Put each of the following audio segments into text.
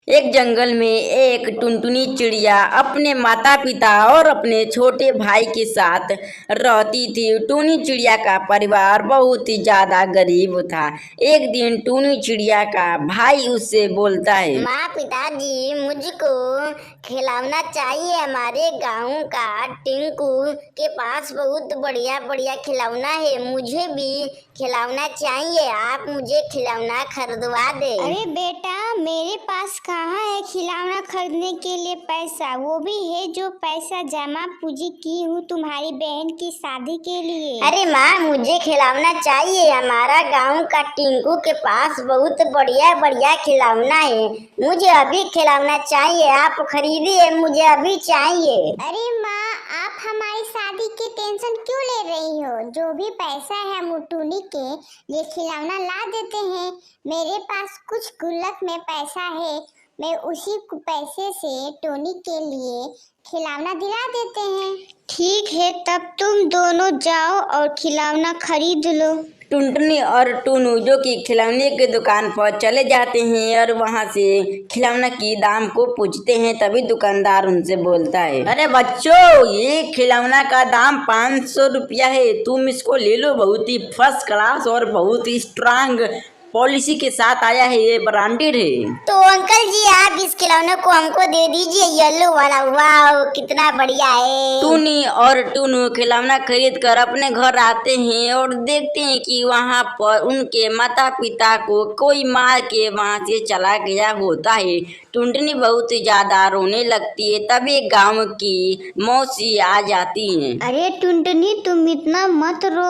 एक जंगल में एक टुनटुनी चिड़िया अपने माता पिता और अपने छोटे भाई के साथ रहती थी। टुनी चिड़िया का परिवार बहुत ही ज्यादा गरीब था। एक दिन टुनी चिड़िया का भाई उससे बोलता है, माँ पिताजी, मुझको खिलौना चाहिए। हमारे गांव का टिंकू के पास बहुत बढ़िया बढ़िया खिलौना है। मुझे भी खिलौना चाहिए। आप मुझे खिलौना खरीदवा दे। अरे बेटा, मेरे पास कहाँ है खिलौना खरीदने के लिए पैसा। वो भी है जो पैसा जमा पूंजी की हूँ तुम्हारी बहन की शादी के लिए। अरे माँ, मुझे खिलौना चाहिए। हमारा गांव का टिंकू के पास बहुत बढ़िया बढ़िया खिलौना है। मुझे अभी खिलौना चाहिए। आप खरीदिए, मुझे अभी चाहिए। अरे माँ, आप हमारी शादी की टेंशन क्यों ले रही हो? जो भी पैसा है हम टुनी के लिए खिलौना ला देते हैं। मेरे पास कुछ गुल्लक में पैसा है, मैं उसी पैसे से टोनी के लिए खिलौना दिला देते हैं। ठीक है, तब तुम दोनों जाओ और खिलौना खरीद लो। टुनटुनी और टुनू जो कि खिलौने की दुकान पर चले जाते हैं और वहां से खिलौना की दाम को पूछते हैं। तभी दुकानदार उनसे बोलता है, अरे बच्चों, ये खिलौना का दाम 500 रुपया है। तुम इसको ले लो। बहुत ही फर्स्ट क्लास और बहुत ही स्ट्रांग पॉलिसी के साथ आया है। ये ब्रांडेड है। तो अंकल जी, आप इस खिलौने को हमको दे दीजिए, येलो वाला। वाह, कितना बढ़िया है। टुनी और टुनू खिलौना खरीद कर अपने घर आते हैं और देखते हैं कि वहां पर उनके माता पिता को कोई मार के वहां से चला गया होता है। टुनटुनी बहुत ही ज्यादा रोने लगती है। तभी गांव की मौसी आ जाती है। अरे टुनटुनी, तुम इतना मत रो।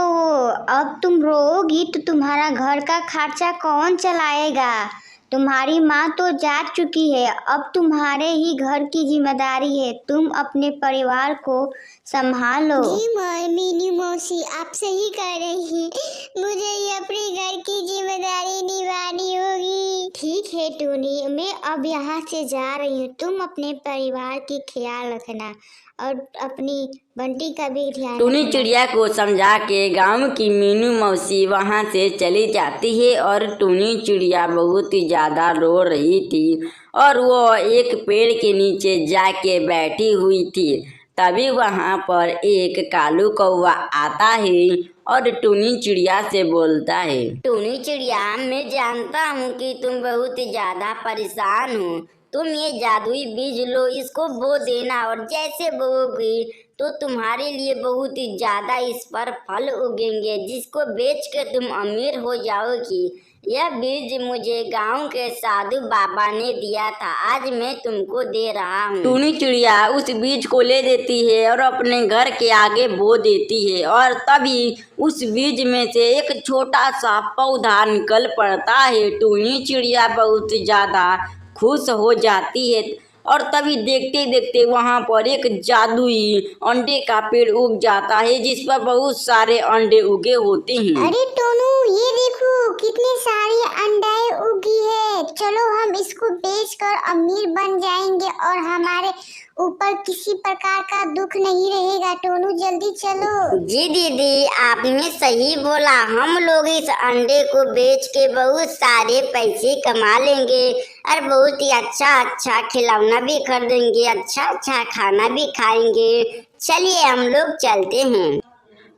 अब तुम रोओगी तो तुम्हारा घर का खर्चा कौन चलाएगा? तुम्हारी माँ तो जा चुकी है, अब तुम्हारे ही घर की जिम्मेदारी है। तुम अपने परिवार को संभालो। जी मीनू मौसी, आप सही कह रही हैं। मुझे ही अपने घर की जिम्मेदारी निभानी होगी। ठीक है टूनी, मैं अब यहाँ से जा रही हूँ। तुम अपने परिवार की ख्याल रखना और अपनी बंटी का भी ध्यान। टुनी चिड़िया को समझा के गांव की मीनू मौसी वहां से चली जाती है और टुनी चिड़िया बहुत ही ज्यादा रो रही थी और वो एक पेड़ के नीचे जाके बैठी हुई थी। तभी वहां पर एक कालू कौवा आता है और टुनी चिड़िया से बोलता है, टुनी चिड़िया, मैं जानता हूँ कि तुम बहुत ही ज्यादा परेशान हो। तुम ये जादुई बीज लो, इसको बो देना और जैसे बोओगी तो तुम्हारे लिए बहुत ही ज्यादा इस पर फल उगेंगे, जिसको बेच के तुम अमीर हो जाओगी। यह बीज मुझे गांव के साधु बाबा ने दिया था, आज मैं तुमको दे रहा हूँ। टुनी चिड़िया उस बीज को ले देती है और अपने घर के आगे बो देती है और तभी उस बीज में से एक छोटा सा पौधा निकल पड़ता है। टुनी चिड़िया बहुत ज्यादा खुश हो जाती है और तभी देखते देखते वहां पर एक जादुई अंडे का पेड़ उग जाता है, जिस पर बहुत सारे अंडे उगे होते हैं। अरे टोनू, ये देखो कितनी सारी अंडे उगी है। चलो हम इसको बेचकर अमीर बन जाएंगे और हमारे ऊपर किसी प्रकार का दुख नहीं रहेगा। टोनू जल्दी चलो। जी दीदी, आपने सही बोला। हम लोग इस अंडे को बेच के बहुत सारे पैसे कमा लेंगे और बहुत ही अच्छा अच्छा खिलौना भी खरीदेंगे, अच्छा अच्छा खाना भी खाएंगे। चलिए हम लोग चलते हैं।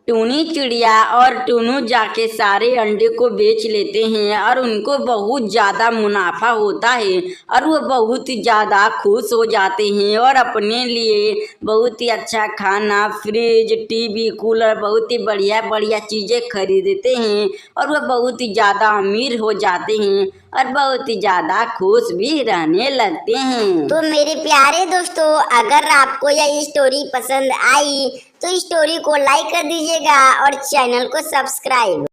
टुनी चिड़िया और टुनू जाके सारे अंडे को बेच लेते हैं और उनको बहुत ज़्यादा मुनाफा होता है और वो बहुत ही ज़्यादा खुश हो जाते हैं और अपने लिए बहुत ही अच्छा खाना, फ्रिज, टीवी, कूलर, बहुत ही बढ़िया बढ़िया चीज़ें खरीदते हैं और वो बहुत ही ज़्यादा अमीर हो जाते हैं और बहुत ही ज़्यादा खुश भी रहने लगते हैं। तो मेरे प्यारे दोस्तों, अगर आपको यह स्टोरी पसंद आई तो स्टोरी को लाइक कर दीजिएगा और चैनल को सब्सक्राइब।